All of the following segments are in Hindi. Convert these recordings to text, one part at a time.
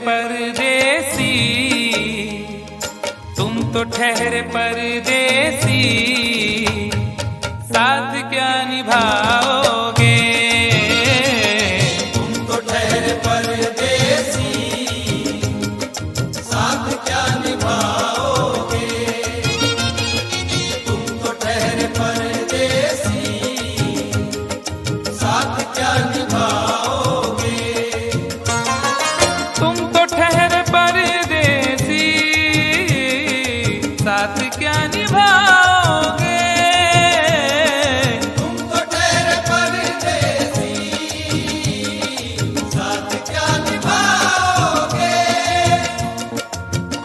परदेसी, तुम तो ठहरे परदेसी, साथ क्या निभाओगे? तुम तो ठहरे परदेसी, साथ क्या निभाओगे? तुम तो ठहरे परदेसी, साथ क्या निभाओगे? तुम तो ठहरे परदेसी, साथ क्या निभाओगे? तुम तो ठहरे परदेसी, साथ क्या निभाओगे?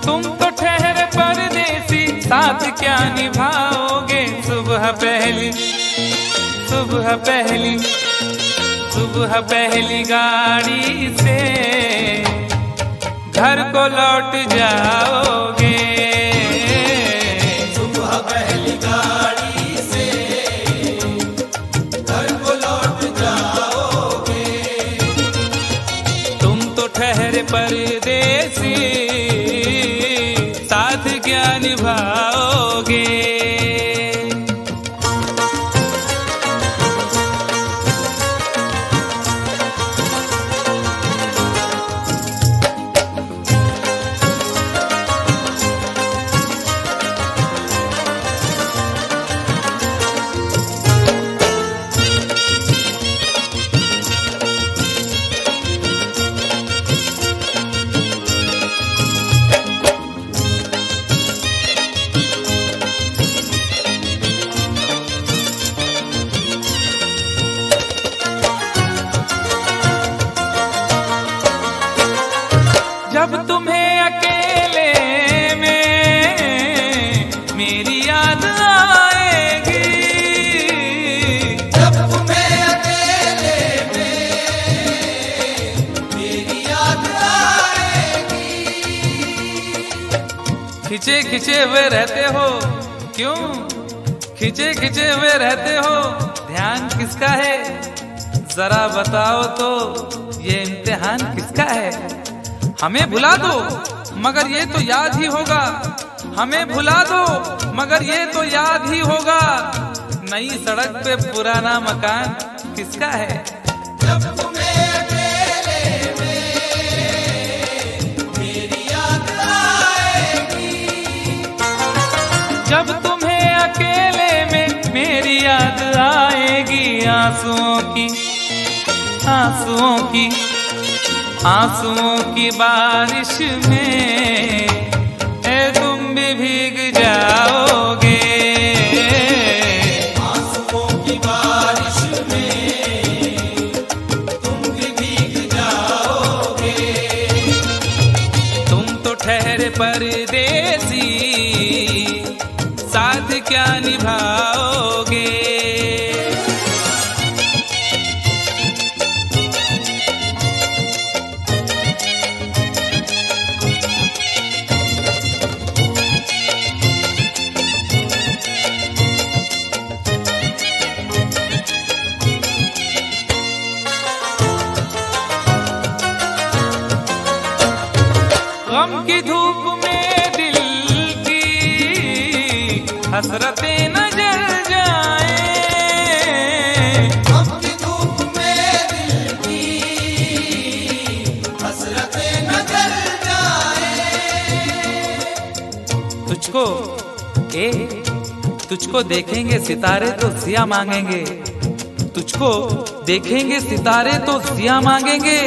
तुम तो ठहरे परदेसी, साथ क्या निभाओगे? सुबह पहली, सुबह पहली, सुबह पहली गाड़ी से घर को लौट जाओगे। सुबह पहली गाड़ी से घर को लौट जाओगे। तुम तो ठहरे परदेसी, साथ क्या निभाओगे? जब तुम्हें अकेले में मेरी याद आएगी, जब तुम्हें अकेले में मेरी याद आएगी। खिंचे खिंचे हुए रहते हो क्यों? खिंचे खिंचे हुए रहते हो, ध्यान किसका है? जरा बताओ तो, ये इम्तिहान किसका है? हमें भुला दो मगर ये तो याद ही होगा, हमें भुला दो मगर ये तो याद ही होगा। नई सड़क पे पुराना मकान किसका है? जब तुम्हें अकेले में मेरी याद आएगी। जब तुम्हें अकेले में मेरी याद आएगी, आंसुओं की, आंसुओं की, आंसुओं की बारिश में तुम भी भीग जाओगे। आंसुओं की बारिश में तुम भी भीग जाओगे। तुम तो ठहरे परदेसी, साथ क्या निभाओगे? गम की धूप में दिल की हसरतें न जल जाए। गम की धूप में दिल की हसरतें न जल जाए। तुझको तुझको देखेंगे सितारे तो जिया मांगेंगे, तुझको देखेंगे सितारे तो जिया मांगेंगे,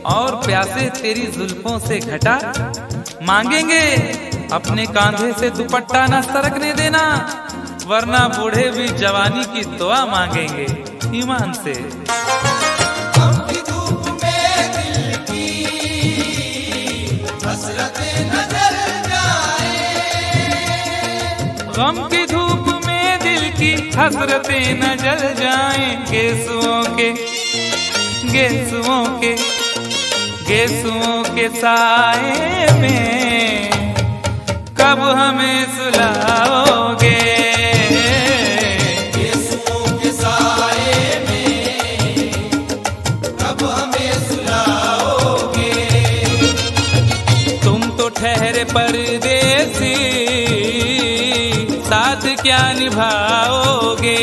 और प्यासे तेरी जुल्फों से घटा मांगेंगे। अपने कांधे से दुपट्टा न सरकने देना, वरना बूढ़े भी जवानी की दुआ मांगेंगे ईमान से। गम की धूप में दिल की हसरतें न जल जाए। गम की धूप में दिल की हसरतें न जल जाएं। गेसुओं के, गेसुओं के, गेसुओं के साए में कब हमें सुलाओगे? गेसुओं के साए में कब हमें सुलाओगे? परदेसी, साथ क्या निभाओगे।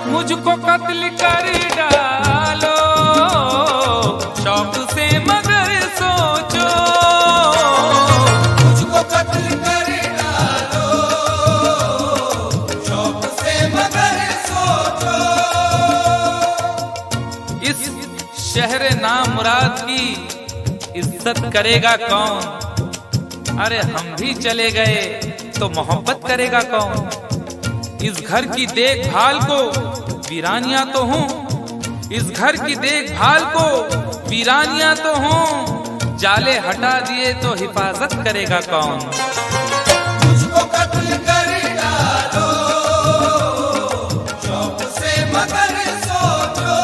मुझको कत्ल कर डालो शौक से मगर सोचो, मुझको कत्ल कर डालो शौक से मगर सोचो। इस शहर नामुराद की इज्जत करेगा कौन। अरे हम भी चले गए तो मोहब्बत करेगा कौन। इस घर की देखभाल को वीरानियां तो हूँ, इस घर की देखभाल को वीरानियां तो हूँ, जाले हटा दिए तो हिफाजत करेगा कौन। मुझको कत्ल कर डालो शौक से मगर सोचो,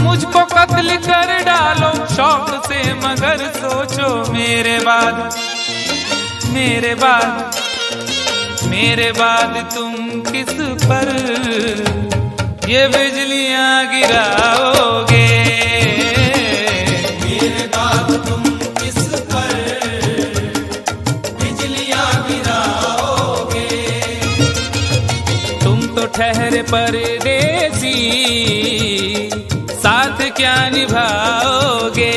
मुझको कत्ल कर डालो शौक से मगर सोचो। मेरे बाद मेरे बाद तुम किस पर ये बिजलियां गिराओगे। मेरे बाद तुम किस पर बिजलियां गिराओगे। तुम तो ठहरे परदेसी, साथ क्या निभाओगे।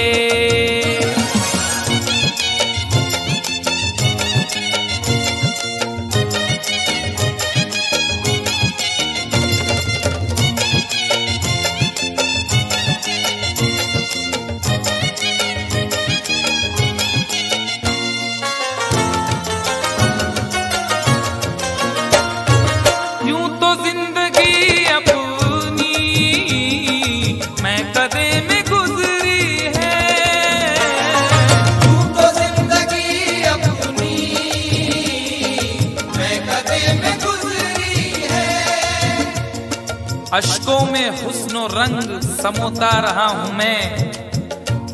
अश्कों में हुस्नो रंग समोता रहा हूँ मैं,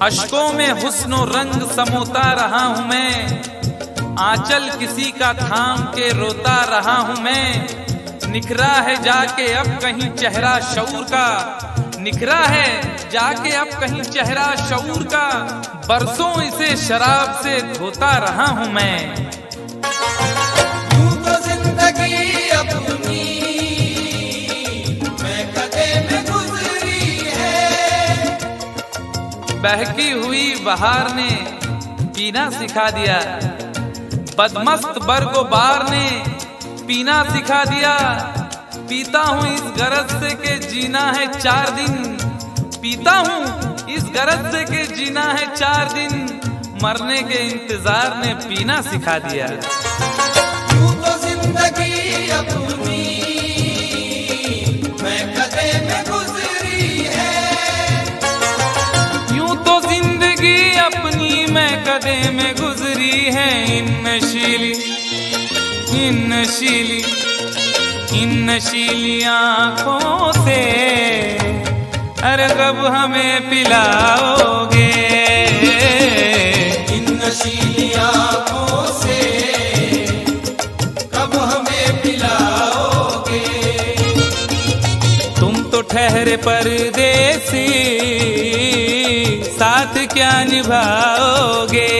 अश्कों में हुस्नो रंग समोता रहा हूँ मैं, आंचल किसी का थाम के रोता रहा हूँ मैं। निखरा है जाके अब कहीं चेहरा शऊर का, निखरा है जाके अब कहीं चेहरा शऊर का, बरसों इसे शराब से धोता रहा हूँ मैं। यूं तो जिंदगी अपनी मैं कदे में गुजरी है। बहकी हुई बहार ने पीना सिखा दिया, बदमस्त बरगोबार ने पीना सिखा दिया। पीता हूँ इस गरज से के जीना है 4 दिन, पीता हूँ इस गरज से के जीना है 4 दिन, मरने के इंतजार ने पीना सिखा दिया। यूं तो जिंदगी अपनी मैं कदे में गुजरी है। यूं तो जिंदगी अपनी मैं कदे में गुजरी है। इन नशीली आँखों से अरे कब हमें पिलाओगे। इन नशीली आँखों से कब हमें पिलाओगे। तुम तो ठहरे परदेसी, साथ क्या निभाओगे।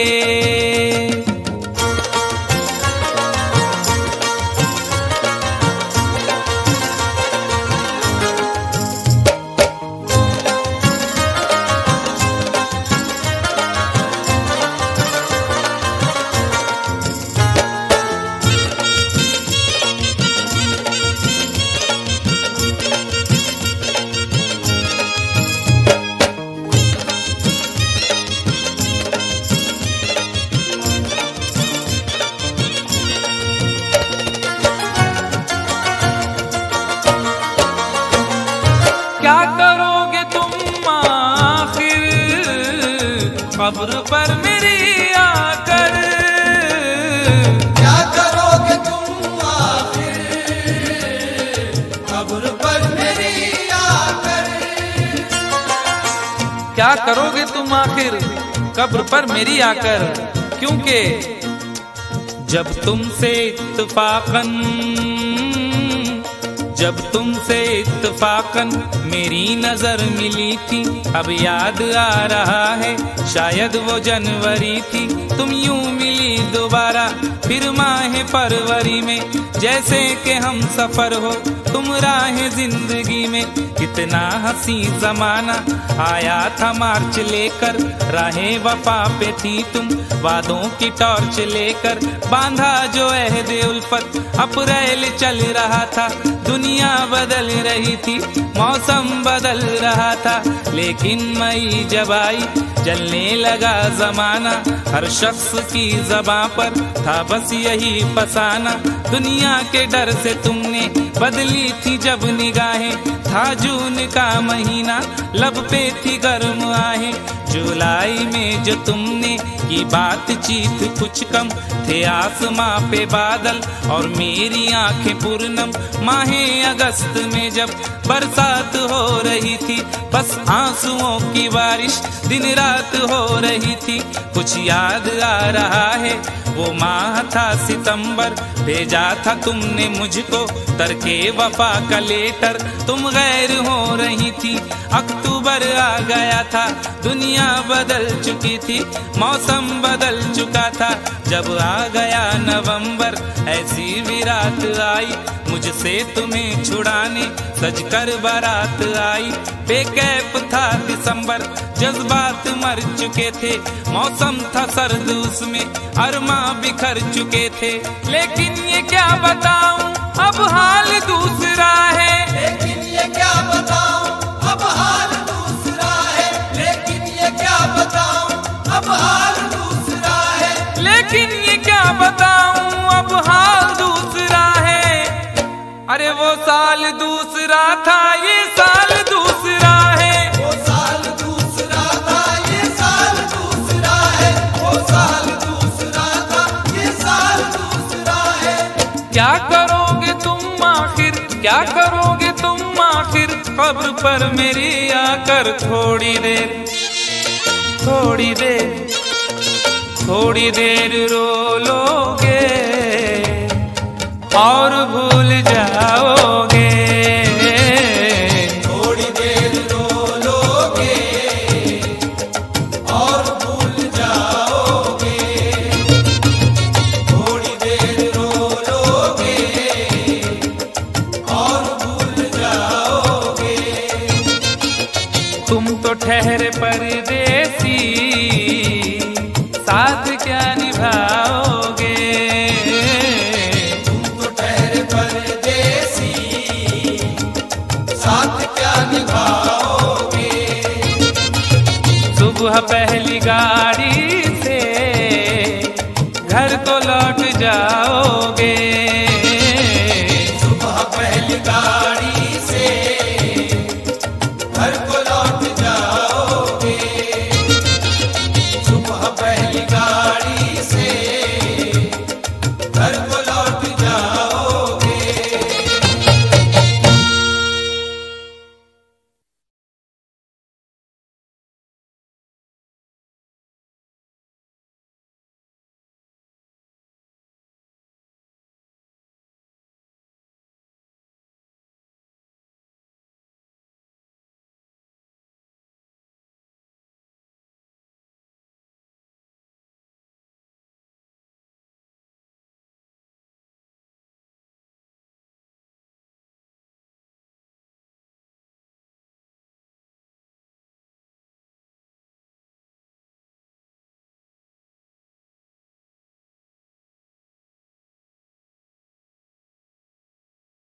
कब्र पर मेरी आकर। क्या करोगे तुम आखिर कब्र पर मेरी आकर। क्या करोगे तुम आखिर कब्र पर मेरी आकर, क्योंकि जब तुमसे इत्तफाकन मेरी नजर मिली थी, अब याद आ रहा है शायद वो जनवरी थी। तुम यूं मिली दोबारा फिर माह फरवरी में, जैसे कि हम सफर हो तुम राह जिंदगी में। कितना हंसी जमाना आया था मार्च लेकर, राहे वफा पे थी तुम वादों की टॉर्च लेकर। बांधा जो अहदे उल्फत अप्रैल चल रहा था, दुनिया बदल रही थी मौसम बदल रहा था। लेकिन मई जब आई जलने लगा जमाना, हर शख्स की ज़बां पर था बस यही फसाना। दुनिया के डर से तुमने बदली थी जब निगाहें, था जून का महीना लब पे थी गर्म आहें। जुलाई में जो तुमने की बातचीत कुछ कम, थे आसमां पे बादल और मेरी आंखें पूर्णम। माहे अगस्त में जब बरसात हो रही थी, बस आंसुओं की बारिश दिन रात हो रही थी। कुछ याद आ रहा है वो माह था सितंबर, भेजा था तुमने मुझको तरके वफा का लेटर। तुम गैर हो रही थी, अक्टूबर आ गया था, दुनिया बदल चुकी थी, मौसम बदल चुका था। जब आ गया नवंबर ऐसी भी रात आई, मुझसे तुम्हें छुड़ाने सजकर बारात आई। बेकैफ था दिसंबर, जज्बात मर चुके थे, मौसम था सर्द उसमें अरमा बिखर चुके थे। लेकिन ये क्या बताऊं अब हाल दूसरा है, लेकिन ये क्या बताऊं अब हाल दूसरा है। लेकिन ये क्या बताऊं अब हाल दूसरा है। लेकिन ये क्या बताऊं अब हाल दूसरा है। अरे वो साल दूसरा था ये साल दूसरा है। वो साल दूसरा था ये साल दूसरा है। वो साल दूसरा था ये साल दूसरा है। क्या करोगे तुम आखिर, क्या करोगे तुम आखिर कब्र पर मेरी आकर। थोड़ी देर थोड़ी देर थोड़ी देर रो लोगे और भूल जाओगे। थोड़ी देर रो लोगे और भूल जाओगे। थोड़ी देर रो लोगे और भूल जाओगे। तुम तो ठहरे परदेसी, साथ क्या निभाओगे। तुम तो ठहरे परदेसी, साथ क्या निभाओगे। सुबह पहली गाड़ी से घर को लौट जाओगे। सुबह पहली गाड़ी